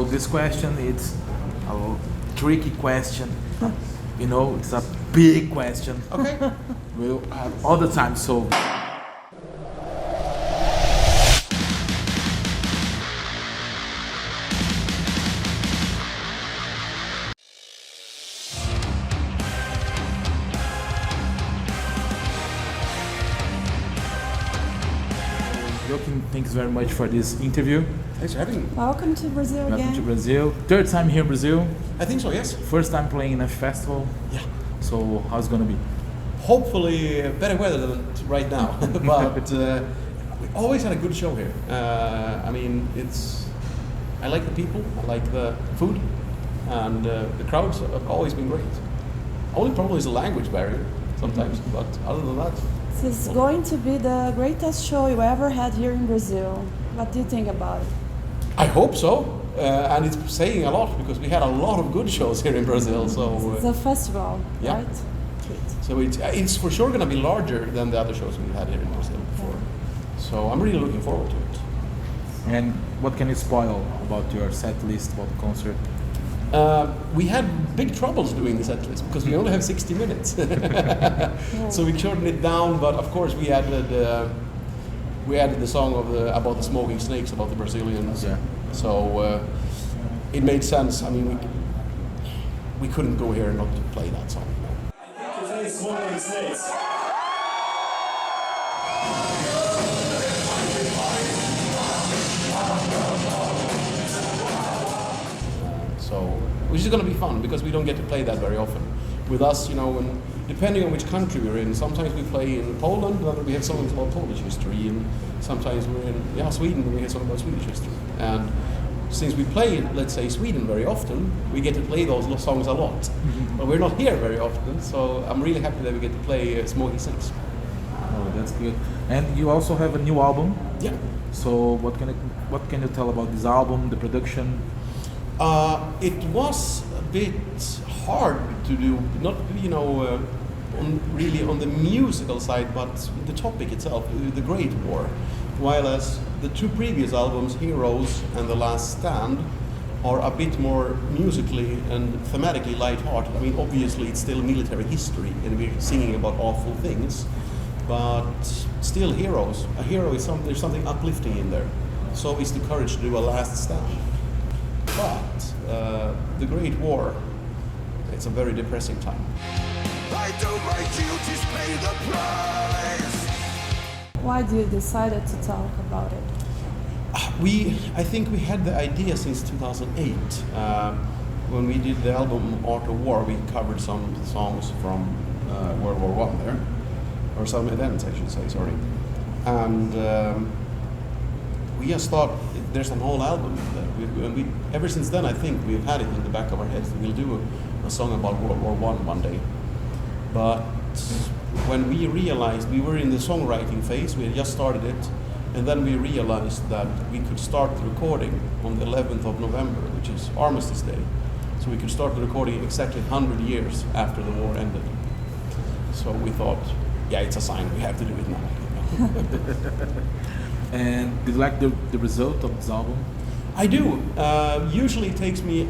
So this question, it's a tricky question. You know, it's a big question. Okay. We'll have all the time, so... Joakim, thanks very much for this interview. Thanks for having me. Welcome to Brazil again. Welcome to Brazil. Third time here in Brazil. I think so, yes. First time playing in a festival. Yeah. So how's it gonna be? Hopefully better weather than right now. But we always had a good show here. I mean, I like the people, I like the food, and the crowds have always been great. Only problem is the language barrier sometimes, but other than that. This is going to be the greatest show you ever had here in Brazil. What do you think about it? I hope so, and it's saying a lot because we had a lot of good shows here in Brazil. So It's a festival, yeah. right? So it's for sure going to be larger than the other shows we've had here in Brazil before. So I'm really looking forward to it. And what can you spoil about your set list, about the concert? We had big troubles doing the set list because we only have 60 minutes. So we shortened it down, but of course we added the song about the smoking snakes, about the Brazilians. Yeah. So it made sense. I mean, we couldn't go here and not to play that song. Smoking snakes. Which is going to be fun because we don't get to play that very often. With us, you know, depending on which country we're in, sometimes we play in Poland, then we have songs about Polish history, and sometimes we're in Sweden, and we have songs about Swedish history. And since we play, let's say, Sweden very often, we get to play those songs a lot. Mm-hmm. But we're not here very often, so I'm really happy that we get to play Smoky Six. Oh, that's good. And you also have a new album. Yeah. So what can you tell about this album, the production? It was a bit hard to do, not really on the musical side, but the topic itself, the Great War. While as the two previous albums, Heroes and The Last Stand, are a bit more musically and thematically light-hearted. I mean, obviously it's still military history and we're singing about awful things, but still heroes. A hero is there's something uplifting in there. So is the courage to do a last stand. But the Great War, it's a very depressing time. I do my duties, pay the price. Why did you decide to talk about it? I think we had the idea since 2008. When we did the album Art of War, we covered some songs from World War I there, or some events I should say, sorry. And we just thought there's an whole album that ever since then I think we've had it in the back of our heads. We'll do a song about World War I one day. But when we realized we were in the songwriting phase, we had just started it, and then we realized that we could start the recording on the 11th of November, which is Armistice Day. So we could start the recording exactly 100 years after the war ended. So we thought, yeah, it's a sign, we have to do it now. And did you like the result of this album? I do. Usually it takes me,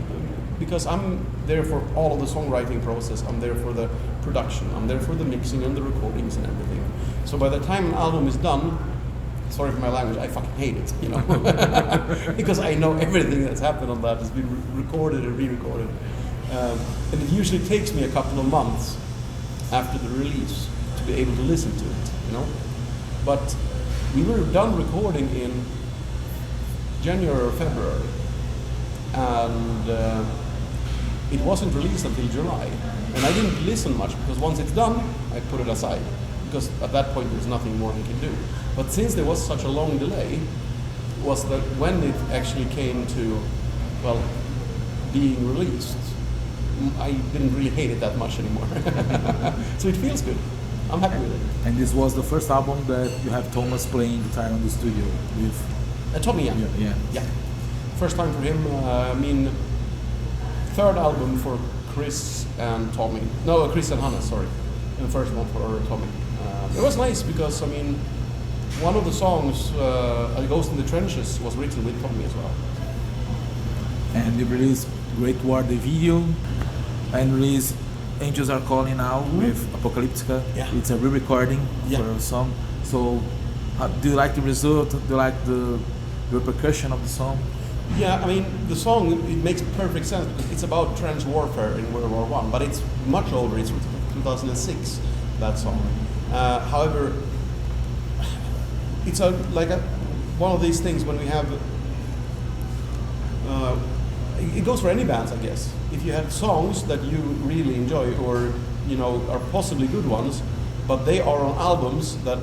because I'm there for all of the songwriting process, I'm there for the production, I'm there for the mixing and the recordings and everything. So by the time an album is done, sorry for my language, I fucking hate it, you know, because I know everything that's happened on that has been recorded and re-recorded. And it usually takes me a couple of months after the release to be able to listen to it, you know. But we were done recording in January or February, and it wasn't released until July. And I didn't listen much because once it's done, I put it aside, because at that point there's nothing more we can do. But since there was such a long delay, was that when it actually came to, well, being released, I didn't really hate it that much anymore. So it feels good. I'm happy with it. And this was the first album that you have Thomas playing guitar on the studio with? Tommy, yeah. Yeah. First time for him. I mean, third album for Chris and Tommy. No, Chris and Hannes, sorry. And first one for Tommy. It was nice because, I mean, one of the songs, A Ghost in the Trenches, was written with Tommy as well. and you released Great War, the video, and released Angels Are Calling Now with Apocalyptica. Yeah. It's a re-recording Yeah. for a song. So, do you like the result? Do you like the repercussion of the song? Yeah, I mean, the song, it makes perfect sense because it's about trench warfare in World War I, but it's much older. It's 2006, that song. However, it's one of these things when we have, it goes for any bands, I guess. If you have songs that you really enjoy or, are possibly good ones, but they are on albums that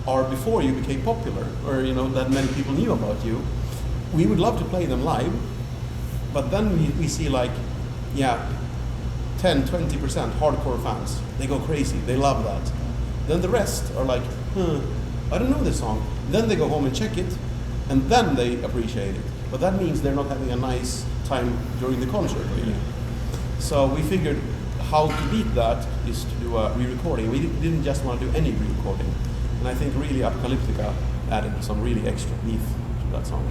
are before you became popular or, that many people knew about you, we would love to play them live, but then we see 10, 20% hardcore fans. They go crazy, they love that. Then the rest are like, I don't know this song. Then they go home and check it, and then they appreciate it. But that means they're not having a nice time during the concert, really. So we figured how to beat that is to do a re-recording. We didn't just want to do any re-recording. And I think really Apocalyptica added some really extra beef to that song.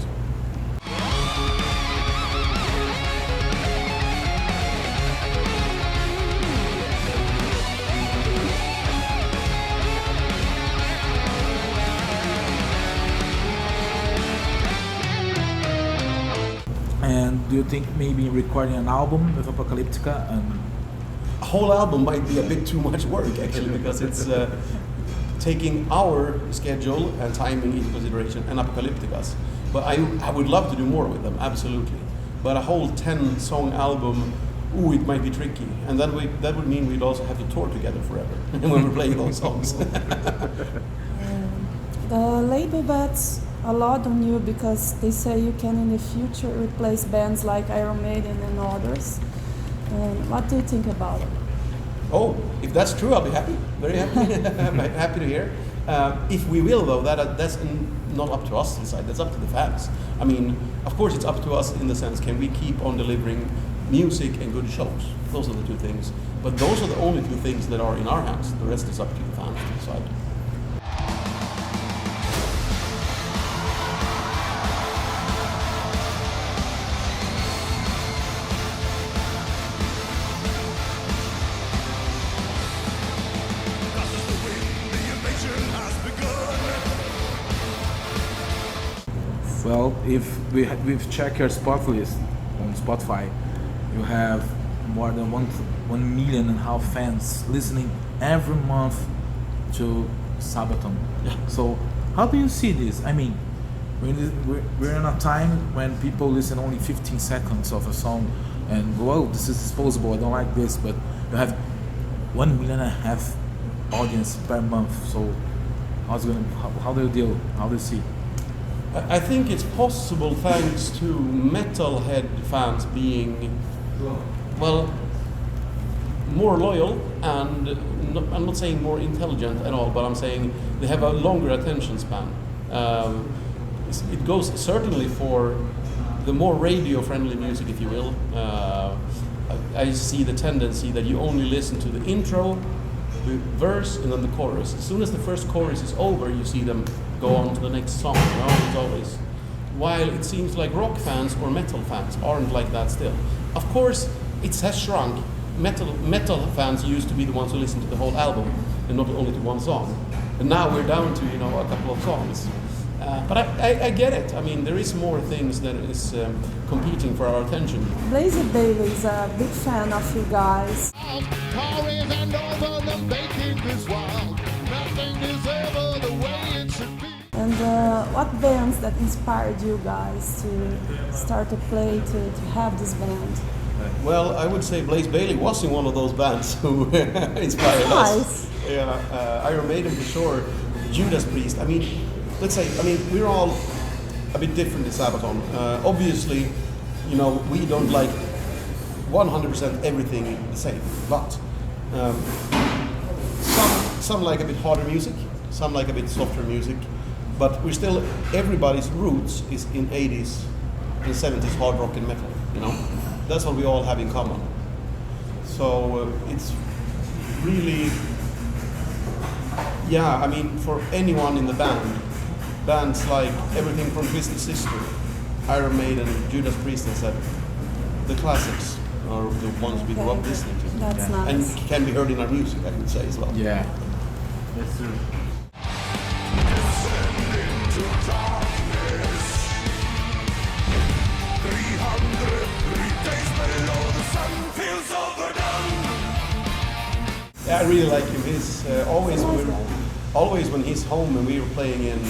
And do you think maybe recording an album with Apocalyptica and A whole album might be a bit too much work, actually, because it's taking our schedule and timing into consideration and Apocalyptica's. But I would love to do more with them, absolutely. But a whole 10-song album, it might be tricky. And that would mean we'd also have to tour together forever when we're playing those songs. The label bets a lot on you because they say you can in the future replace bands like Iron Maiden and others. And what do you think about it? Oh, if that's true, I'll be happy. Very happy. Happy to hear. If we will, though, that's not up to us to decide. That's up to the fans. I mean, of course, it's up to us in the sense, can we keep on delivering music and good shows? Those are the two things. But those are the only two things that are in our hands. The rest is up to the fans to decide. Well, if we've checked your spot list on Spotify, you have more than 1.5 million fans listening every month to Sabaton. Yeah. So how do you see this? I mean, we're in a time when people listen only 15 seconds of a song and well, this is disposable, I don't like this, but you have 1.5 million audience per month. So how do you deal? How do you see? I think it's possible thanks to metalhead fans being, well, more loyal and I'm not saying more intelligent at all, but I'm saying they have a longer attention span. It goes certainly for the more radio-friendly music, if you will. I see the tendency that you only listen to the intro, the verse, and then the chorus. As soon as the first chorus is over, you see them go on to the next song. It's always. While it seems like rock fans or metal fans aren't like that still. Of course, it has shrunk. Metal fans used to be the ones who listened to the whole album and not only to one song. And now we're down to a couple of songs. But I get it. I mean, there is more things that is competing for our attention. Blaze Bailey is a big fan of you guys. And what bands that inspired you guys to start to play, to have this band? Well, I would say Blaze Bailey was in one of those bands who inspired us. Yeah, Iron Maiden for sure, Judas Priest. I mean, we're all a bit different in Sabaton. Obviously, we don't like 100% everything the same, but some like a bit harder music, some like a bit softer music, but we're still, everybody's roots is in 80s and 70s hard rock and metal, That's what we all have in common. So it's really, for anyone in the band, bands like everything from Twisted Sister, Iron Maiden, Judas Priest, etc., the classics are the ones we grew up listening to. That's Yeah. nice. And can be heard in our music, I would say as well. Yeah. That's true. Into darkness. 303 days below the sun feels overdone. Yeah, I really like him. He's always when he's home and we were playing in,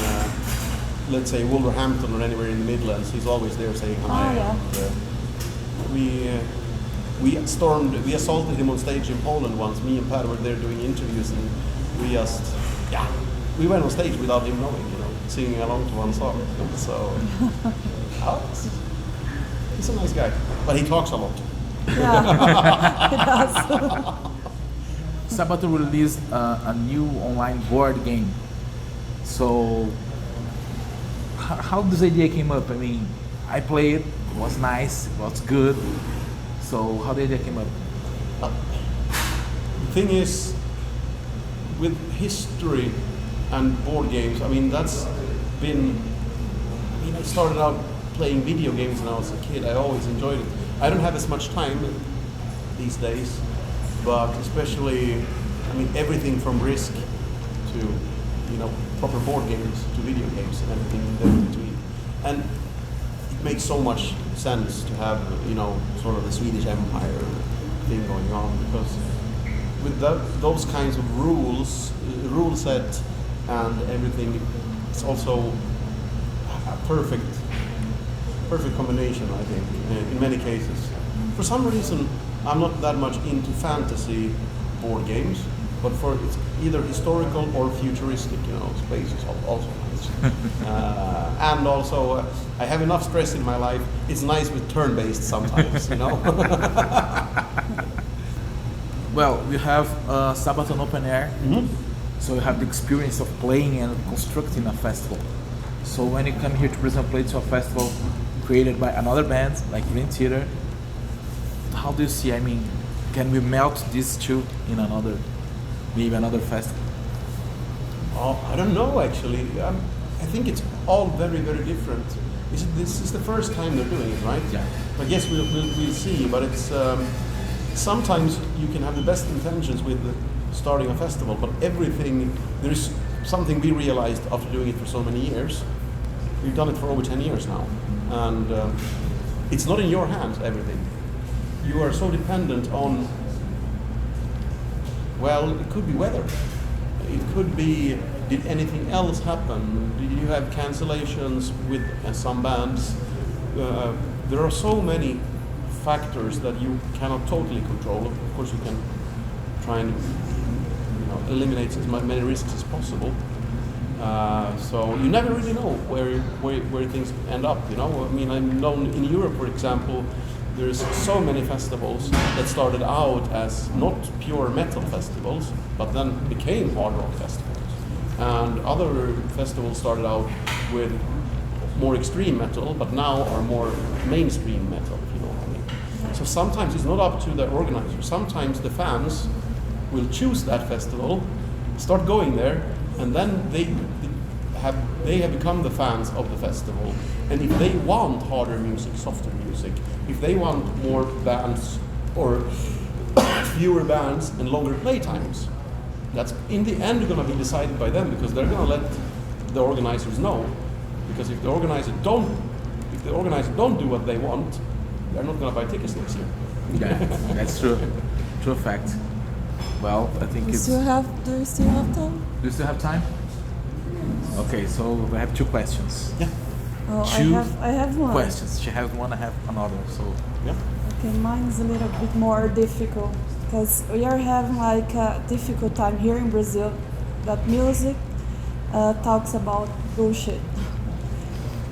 let's say, Wolverhampton or anywhere in the Midlands, he's always there saying hi. Oh, yeah. And, we assaulted him on stage in Poland once. Me and Pat were there doing interviews, and we went on stage without him knowing, singing along to one song. So, he's a nice guy, but he talks a lot. Yeah, he does. Sabaton released a new online board game. So, how this idea came up? I mean, I played it was nice, it was good. So, how the idea came up? The thing is, with history and board games, that's been. I started out playing video games when I was a kid. I always enjoyed it. I don't have as much time these days, but especially, everything from Risk to, proper board games to video games and everything in between. And it makes so much sense to have, sort of the Swedish Empire thing going on, because with those kinds of rule set and everything, it's also a perfect combination, I think, in many cases. For some reason, I'm not that much into fantasy board games, but it's either historical or futuristic, space is also nice. And also, I have enough stress in my life, it's nice with turn-based sometimes, Well, we have Sabaton Open Air, so you have the experience of playing and constructing a festival. So when you come here to Brazil and play to a festival created by another band, like Green Theater, how do you see, can we melt these two in another festival? Oh, I don't know actually. I think it's all very, very different. This is the first time they're doing it, right? Yeah. I guess we'll see, but it's sometimes you can have the best intentions with starting a festival, but there's something we realized after doing it for so many years. We've done it for over 10 years now, and it's not in your hands, everything. You are so dependent on, it could be weather. It could be, did anything else happen? Did you have cancellations with some bands? There are so many factors that you cannot totally control. Of course, you can try and eliminate as many risks as possible. So you never really know where things end up. I know in Europe, for example, there's so many festivals that started out as not pure metal festivals, but then became hard rock festivals. And other festivals started out with more extreme metal, but now are more mainstream metal, if you know what I mean. So sometimes it's not up to the organizer. Sometimes the fans will choose that festival, start going there, and then they have become the fans of the festival. And if they want harder music, softer music, if they want more bands or fewer bands and longer playtimes, that's in the end going to be decided by them, because they're going to let the organizers know. Because if the organizers don't do what they want, they're not going to buy tickets next year. Yeah, that's true. True fact. Well, I think Do you still have time? Do you still have time? Okay, so we have two questions. Yeah. Oh, Two I have one. questions. She has one, I have another. So Yeah. Okay, mine is a little bit more difficult, because we are having like a difficult time here in Brazil that music talks about bullshit.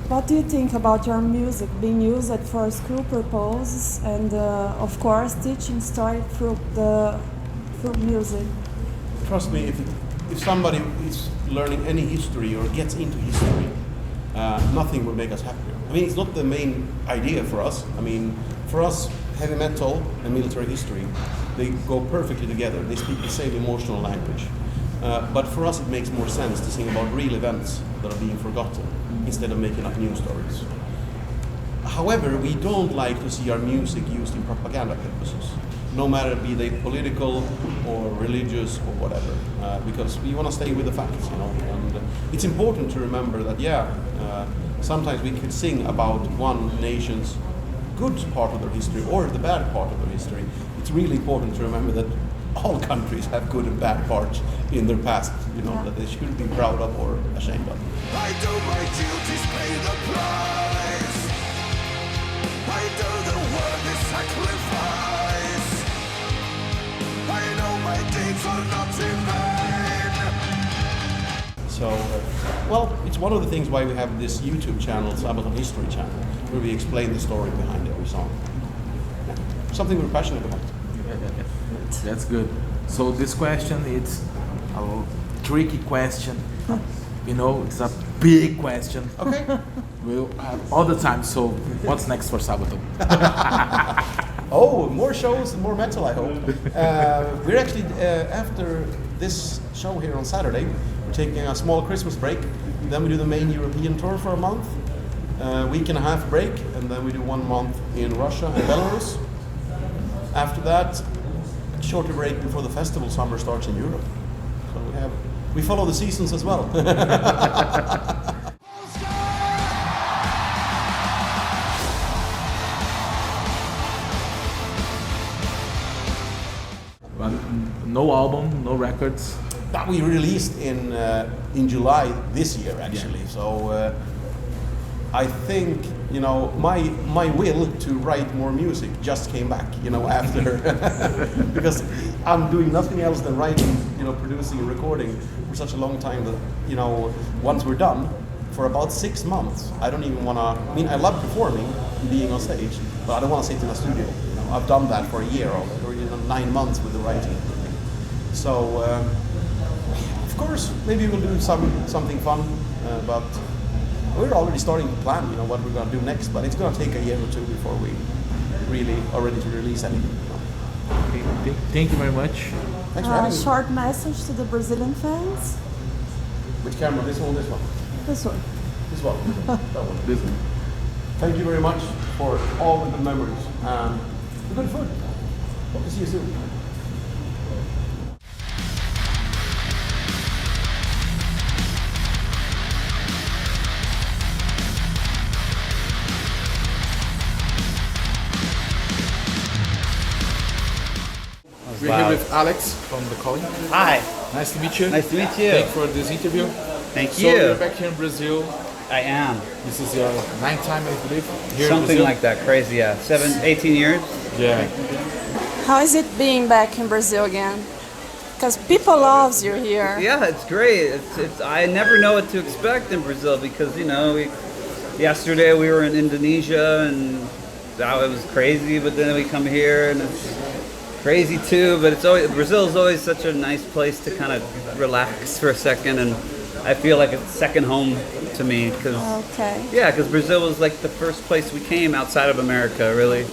What do you think about your music being used for school purposes and of course teaching story through music? Trust me, if somebody is learning any history or gets into history, nothing will make us happier. It's not the main idea for us. For us, heavy metal and military history, they go perfectly together. They speak the same emotional language. But for us, it makes more sense to sing about real events that are being forgotten instead of making up new stories. However, we don't like to see our music used in propaganda purposes, no matter be they political or religious or whatever, because we want to stay with the facts, you know. And it's important to remember that, sometimes we could sing about one nation's good part of their history or the bad part of their history. It's really important to remember that all countries have good and bad parts in their past, you know, that they should be proud of or ashamed of. I do my duties, pay the price. I do the worthy sacrifice. I know my deeds are not in vain. So, it's one of the things why we have this YouTube channel, Sabaton History channel, where we explain the story behind every song. Yeah. Something we're passionate about. That's good. So this question, it's a tricky question. You know, it's a big question. Okay. We'll have all the time. So what's next for Sabaton? Oh, more shows and more metal, I hope. We're actually, after this show here on Saturday, we're taking a small Christmas break. Then we do the main European tour for a month, week and a half break, and then we do 1 month in Russia and Belarus. After that, shorter break before the festival summer starts in Europe. So we follow the seasons as well. Well, no album, no records. That we released in July this year, actually. Yeah. So I think, you know, my will to write more music just came back, you know, after because I'm doing nothing else than writing, you know, producing and recording for such a long time that, you know, once we're done, for about 6 months, I don't even want to. I mean, I love performing, being on stage, but I don't want to sit in a studio. You know, I've done that for a year already, or, you know, 9 months with the writing. So, of course, maybe we'll do something fun, but we're already starting to plan, you know, what we're going to do next. But it's going to take a year or two before we really are ready to release anything. You know. Okay, thank you very much. Thanks for having me. Short message to the Brazilian fans. Which camera? This one, this one? This one. This one. That one. This one. Thank you very much for all the good memories and the good food. Hope to see you soon. We're here with Alex from The Calling. Hi. Nice to meet you. Nice to meet you. Thanks for this interview. Thank So you. you're back here in Brazil. I am. This is your 9th time, I believe, here Something in Brazil. like that. Crazy, yeah. 18 years. Yeah. How is it being back in Brazil again? Because people loves you here. Yeah, it's great. It's I never know what to expect in Brazil because, you know, yesterday we were in Indonesia and it was crazy, but then we come here and it's crazy too, but Brazil is always such a nice place to kind of relax for a second, and I feel like it's second home to me because Okay. Brazil was like the first place we came outside of America, really.